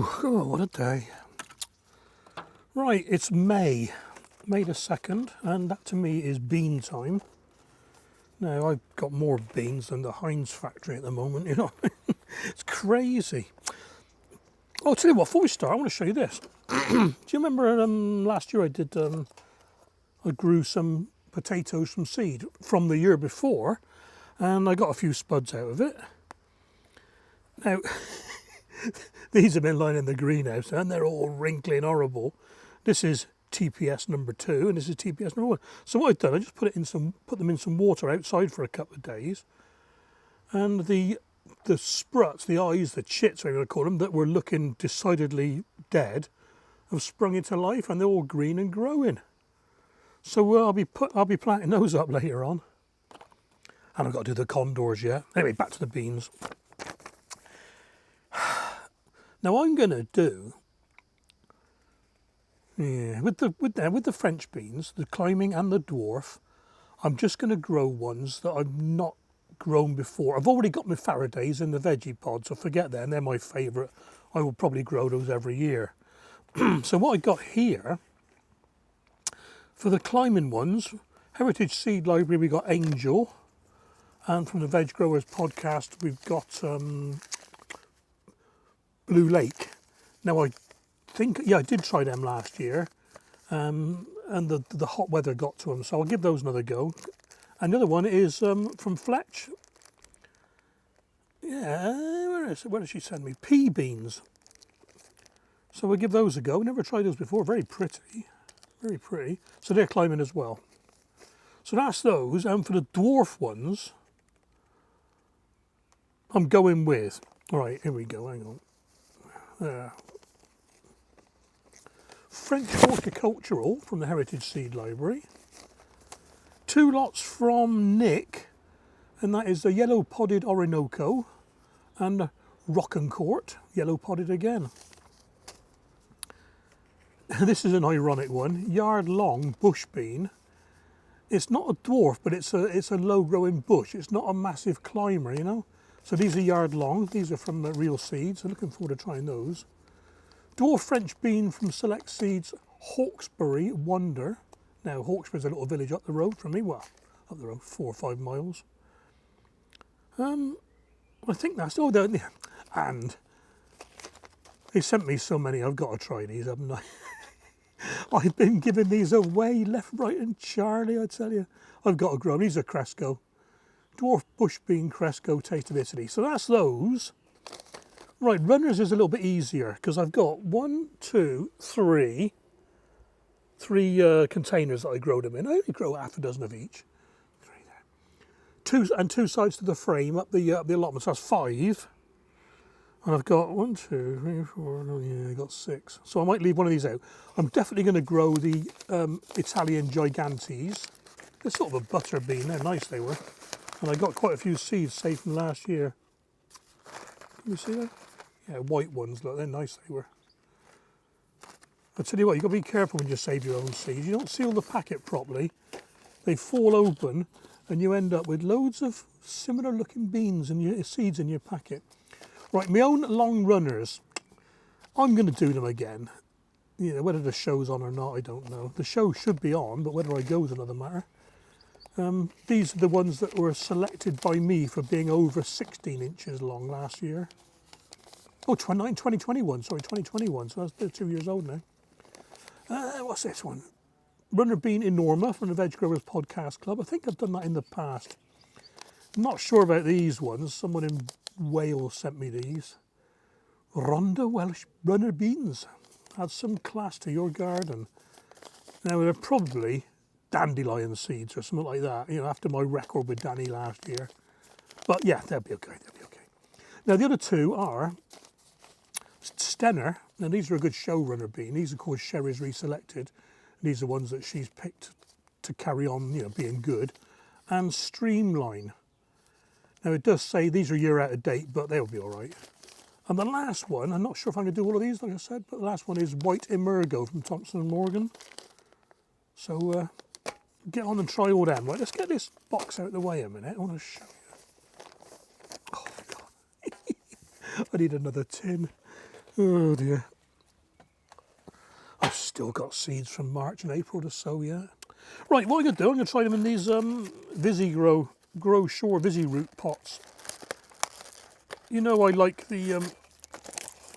Oh, what a day. Right, it's May the 2nd, and that to me is bean time. Now, I've got more beans than the Heinz factory at the moment, you know. It's crazy. Oh, I'll tell you what, before we start, I want to show you this. Do you remember last year I grew some potatoes from seed from the year before, and I got a few spuds out of it. Now, these have been lying in the greenhouse and they're all wrinkly and horrible. This is TPS number 2 and this is TPS number 1. So what I've done, I just put them in some water outside for a couple of days, and the spruts, the eyes, the chits, whatever you call them, that were looking decidedly dead, have sprung into life and they're all green and growing. So I'll be planting those up later on, and I've got to do the condors yet. Anyway, back to the beans. Now I'm going to do, with the French beans, the climbing and the dwarf, I'm just going to grow ones that I've not grown before. I've already got my Faradays in the veggie pod, so forget them, they're my favourite. I will probably grow those every year. So what I got here, for the climbing ones, Heritage Seed Library, we got Angel, and from the Veg Growers podcast, we've got Blue Lake. Now I think, I did try them last year, and the hot weather got to them, so I'll give those another go. And the other one is from Fletch. Yeah, where is it? Where did she send me? Pea beans. So we'll give those a go. Never tried those before. Very pretty. Very pretty. So they're climbing as well. So that's those. And for the dwarf ones, I'm going with, right, here we go, hang on. French Horticultural from the Heritage Seed Library. 2 lots from Nick, and that is the Yellow Podded Orinoco and Rockencourt, Yellow Podded again. This is an ironic one, Yard Long Bush Bean. It's not a dwarf, but it's a low growing bush. It's not a massive climber, you know. So these are Yard Long, these are from the Real Seeds, so looking forward to trying those. Dwarf French Bean from Select Seeds, Hawkesbury Wonder. Now Hawkesbury's a little village up the road from me, well, up the road, 4 or 5 miles. I think that's all. And they sent me so many, I've got to try these, haven't I? I've been giving these away left, right and Charlie, I tell you. I've got to grow them. These are Cresco. Dwarf Bush Bean Cresco Taste of Italy. So that's those. Right, runners is a little bit easier because I've got 3 containers that I grow them in. I only grow half a dozen of each. 3 there. 2 sides to the frame up the allotment. So that's 5. And I've got 1, 2, 3, 4. Oh yeah, I got 6. So I might leave one of these out. I'm definitely going to grow the Italian Gigantes. They're sort of a butter bean. They're nice, they were. And I got quite a few seeds saved from last year. Can you see that? Yeah, white ones, look, they're nice, they were. I tell you what, you've got to be careful when you save your own seeds. You don't seal the packet properly, they fall open, and you end up with loads of similar looking beans and your seeds in your packet. Right, my own long runners, I'm going to do them again. You know, whether the show's on or not, I don't know. The show should be on, but whether I go is another matter. These are the ones that were selected by me for being over 16 inches long last year. Oh, 2021, sorry, 2021, so they're 2 years old now. What's this one? Runner Bean Enorma from the Veg Growers Podcast Club. I think I've done that in the past. I'm not sure about these ones. Someone in Wales sent me these. Rhondda Welsh Runner Beans. Add some class to your garden. Now, they're probably dandelion seeds or something like that, you know, after my record with Danny last year. But yeah, they'll be okay, they'll be okay. Now the other 2 are Stenner. Now these are a good showrunner bean. These are called Sherry's Reselected. These are ones that she's picked to carry on, you know, being good. And Streamline. Now it does say these are a year out of date, but they'll be all right. And the last one, I'm not sure if I'm going to do all of these, like I said, but the last one is White Emergo from Thompson & Morgan. So get on and try all them. Right, let's get this box out of the way a minute. I want to show you. Oh, God. I need another tin. Oh dear. I've still got seeds from March and April to sow yet. Right, what I'm going to do, I'm going to try them in these Grow Shore Visi root pots. You know I like the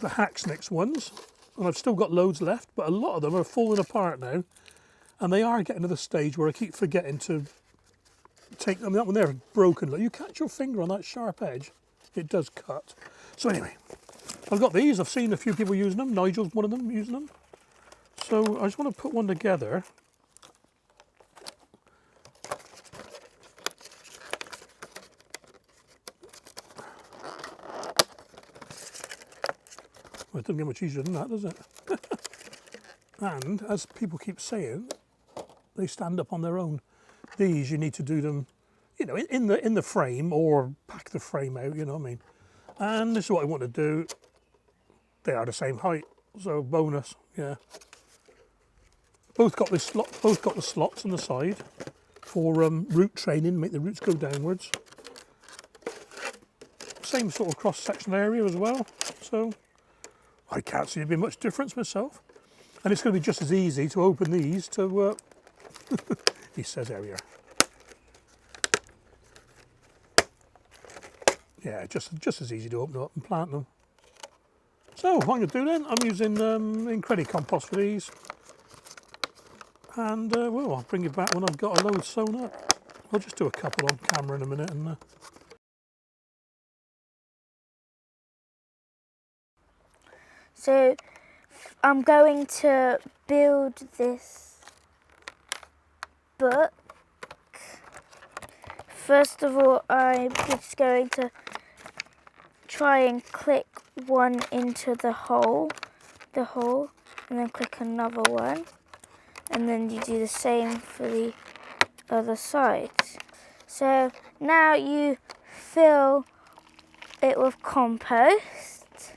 Hacksnicks ones, and I've still got loads left, but a lot of them are falling apart now, and they are getting to the stage where I keep forgetting to take them up when they're broken. Like, you catch your finger on that sharp edge, it does cut. So anyway, I've got these. I've seen a few people using them. Nigel's one of them using them. So I just want to put one together. Well, it doesn't get much easier than that, does it? And as people keep saying, they stand up on their own. These, you need to do them, you know, in the frame, or pack the frame out, you know what I mean? And this is what I want to do. They are the same height, so bonus, yeah. Both got the slots on the side for root training, make the roots go downwards. Same sort of cross-section area as well, so I can't see there being much difference myself. And it's going to be just as easy to open these to, he says area. Yeah, just as easy to open up and plant them. So what I'm going to do then, I'm using Incredi compost for these. And well, I'll bring you back when I've got a load sewn up. I'll just do a couple on camera in a minute. And So I'm going to build this book. First of all, I'm just going to try and click one into the hole, and then click another one. And then you do the same for the other side. So now you fill it with compost,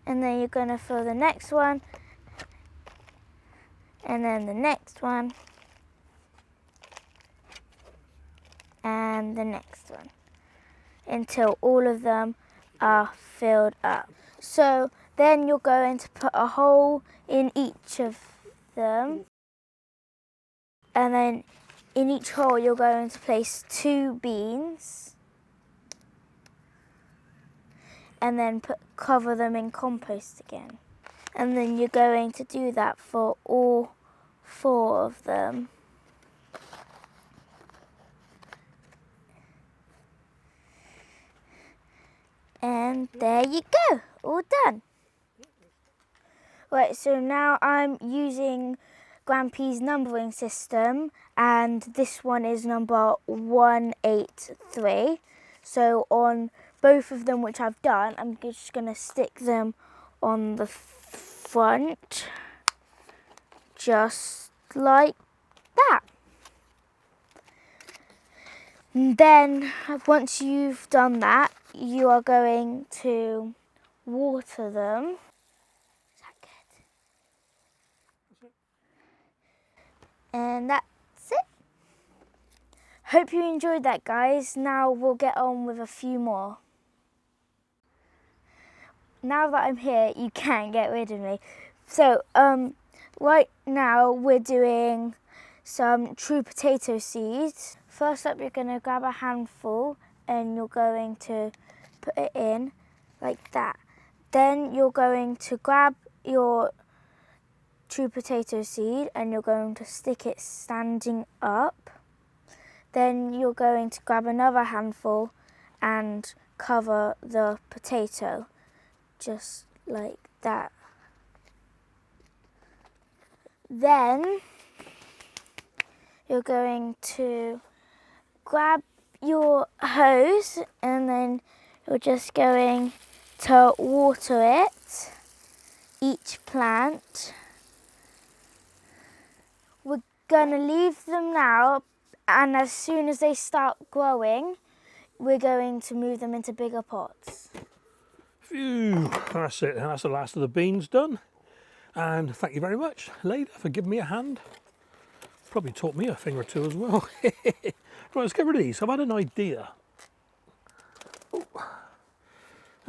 and then you're going to fill the next one, and then the next one, and the next one, until all of them are filled up. So then you're going to put a hole in each of them, and then in each hole you're going to place 2 beans, and then cover them in compost again. And then you're going to do that for all 4 of them. And there you go, all done. Right, so now I'm using Grampy's numbering system, and this one is number 183. So on both of them which I've done, I'm just going to stick them on the front, just like that. And then once you've done that, you are going to water them. Is that good? And that's it. Hope you enjoyed that, guys. Now we'll get on with a few more. Now that I'm here, you can't get rid of me. So, right now we're doing some true potato seeds. First up, you're going to grab a handful and you're going to put it in like that. Then you're going to grab your true potato seed and you're going to stick it standing up. Then you're going to grab another handful and cover the potato, just like that. Then you're going to grab your hose and then you're just going to water it, each plant. We're going to leave them now, and as soon as they start growing, we're going to move them into bigger pots. phew, that's it. That's the last of the beans done. And thank you very much, Layla, for giving me a hand. Probably taught me a thing or two as well. Right, let's get rid of these. I've had an idea. Oh.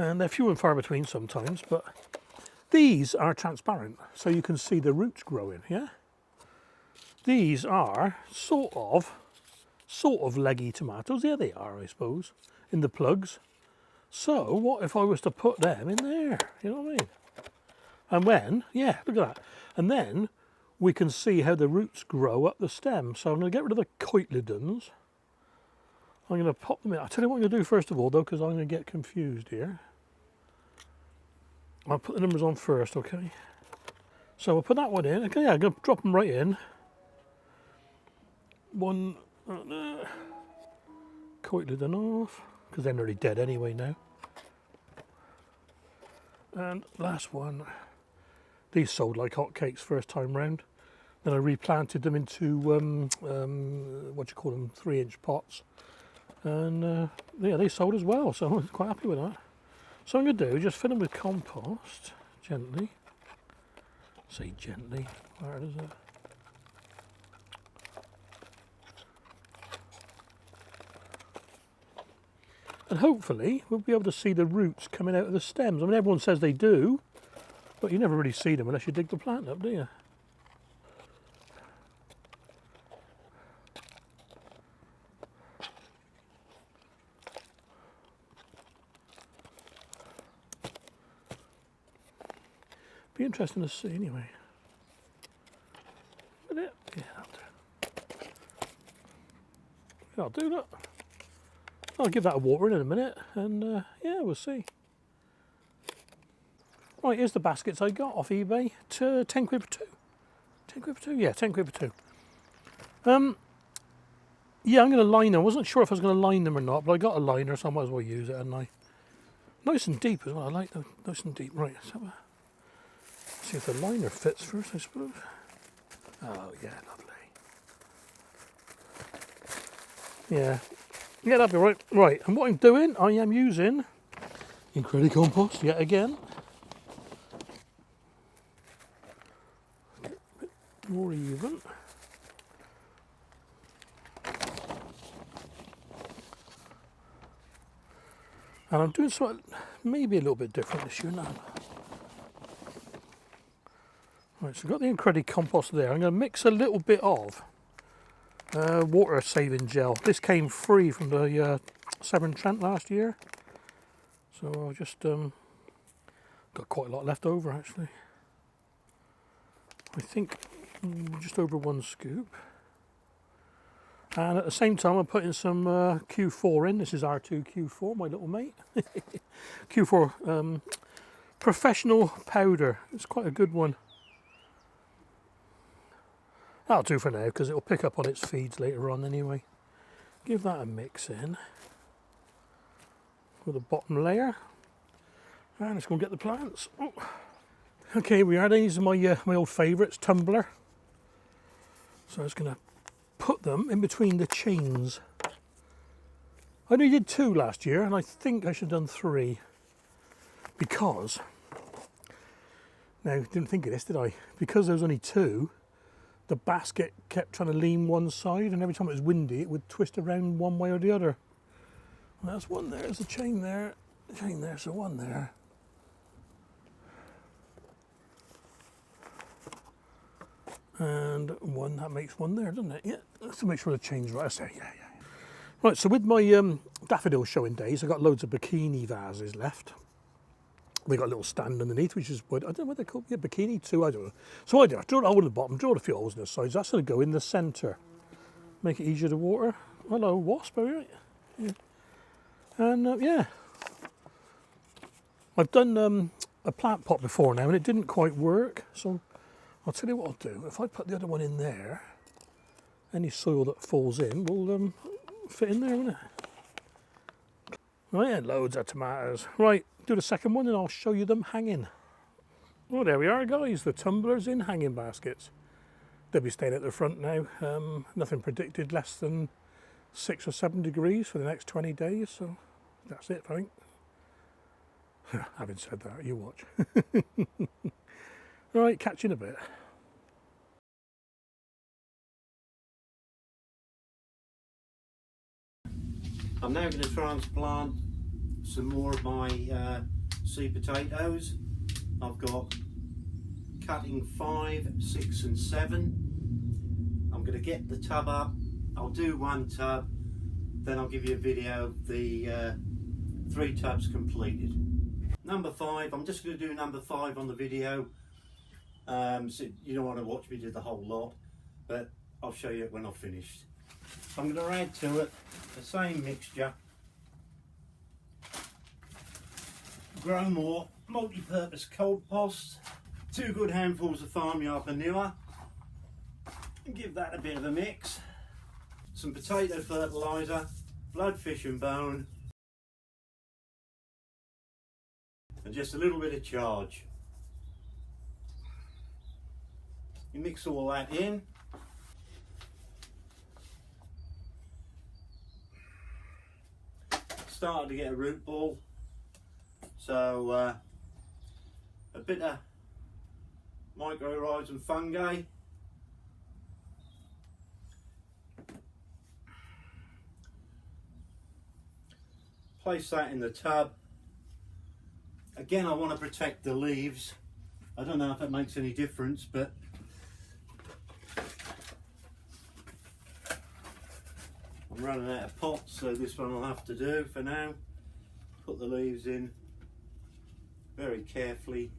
And they're few and far between sometimes, but these are transparent, so you can see the roots growing, yeah? These are sort of leggy tomatoes. Yeah, they are, I suppose, in the plugs. So what if I was to put them in there? You know what I mean? And when, yeah, look at that. And then we can see how the roots grow up the stem. So I'm going to get rid of the cotyledons. I'm going to pop them in. I'll tell you what I'm going to do first of all, though, because I'm going to get confused here. I'll put the numbers on first, okay? So I'll put that one in. Okay, yeah, I'm going to drop them right in. One, cotyledon off, because they're nearly dead anyway now. And last one. These sold like hotcakes first time round. Then I replanted them into what do you call them, 3-inch pots, and yeah, they sold as well. So I'm quite happy with that. So I'm going to do just fill them with compost gently. Say gently. Where is it? And hopefully we'll be able to see the roots coming out of the stems. I mean, everyone says they do, but you never really see them unless you dig the plant up, do you? Be interesting to see anyway. Yeah, I'll do that. I'll give that a water in a minute, and yeah, we'll see. Right, here's the baskets I got off eBay. 10 quid for two. 10 quid for two? Yeah, 10 quid for two. Yeah, I'm going to line them. I wasn't sure if I was going to line them or not, but I got a liner, so I might as well use it, hadn't I? Nice and deep as well. I like them nice and deep. Right, so see if the liner fits first, I suppose. Oh, yeah, lovely. Yeah. Yeah, that'll be right. Right, and what I'm doing, I am using Incredi compost yet again. Get a bit more even. And I'm doing something maybe a little bit different this year now. Right, so I've got the Incredi compost there. I'm going to mix a little bit of water saving gel. This came free from the Severn Trent last year, so I just got quite a lot left over actually. I think just over 1 scoop, and at the same time I'm putting some Q4 in. This is R2 Q4, my little mate. Q4 professional powder. It's quite a good one. That'll do for now because it'll pick up on its feeds later on anyway. Give that a mix in with the bottom layer, and let's go and get the plants. Oh. Okay, we are. These are my old favourites, tumbler. So I was going to put them in between the chains. I only did 2 last year, and I think I should have done 3 because now didn't think of this, did I? Because there was only 2. The basket kept trying to lean one side, and every time it was windy, it would twist around one way or the other. Well, that's one there. There's a chain there, so one there. And one, that makes one there, doesn't it? Yeah, let's to make sure the chain's right. I say, yeah. Right, so with my daffodil showing days, I've got loads of bikini vases left. They got a little stand underneath, which is wood. I don't know what they're called. Yeah, bikini too. I don't know. So I drilled a hole in the bottom, drilled a few holes in the sides. That's going to go in the centre, make it easier to water. Hello, wasp, are you right? Yeah. And yeah, I've done a plant pot before now, and it didn't quite work. So I'll tell you what I'll do. If I put the other one in there, any soil that falls in will fit in there, won't it? Right, and loads of tomatoes. Right, do the second one and I'll show you them hanging. Well, there we are, guys, the tumblers in hanging baskets. They'll be staying at the front now. Nothing predicted less than 6 or 7 degrees for the next 20 days, so that's it, I think. Having said that, you watch. Right, catch you in a bit. I'm now going to transplant some more of my seed potatoes. I've got cutting 5, 6 and 7. I'm going to get the tub up. I'll do one tub, then I'll give you a video of the 3 tubs completed. Number 5, I'm just going to do number 5 on the video. So you don't want to watch me do the whole lot, but I'll show you it when I've finished. So I'm going to add to it the same mixture. Grow more multi-purpose compost, 2 good handfuls of farmyard manure, and give that a bit of a mix. Some potato fertiliser, blood, fish and bone, and just a little bit of charge. You mix all that in. Started to get a root ball, so a bit of micro-rhizome fungi. Place that in the tub. Again, I want to protect the leaves. I don't know if it makes any difference, but I'm running out of pots, so this one I'll have to do for now. Put the leaves in very carefully.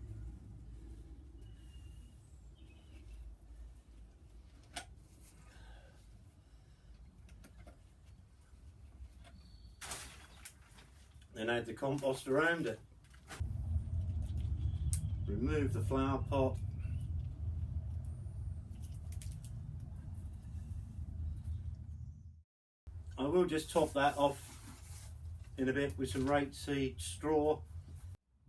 Then add the compost around it. Remove the flower pot. I will just top that off in a bit with some rapeseed straw.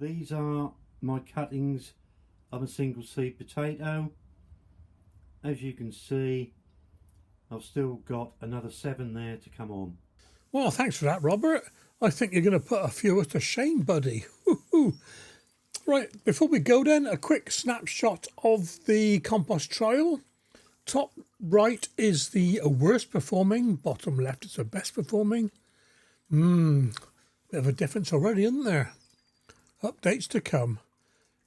These are my cuttings of a single seed potato. As you can see, I've still got another 7 there to come on. Well, thanks for that, Robert. I think you're going to put a few of us to shame, buddy. Woo-hoo. Right, before we go then, a quick snapshot of the compost trial. Top right is the worst performing, bottom left is the best performing. Bit of a difference already, isn't there? Updates to come.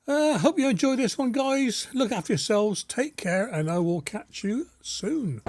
Hope you enjoyed this one, guys. Look after yourselves, take care, and I will catch you soon.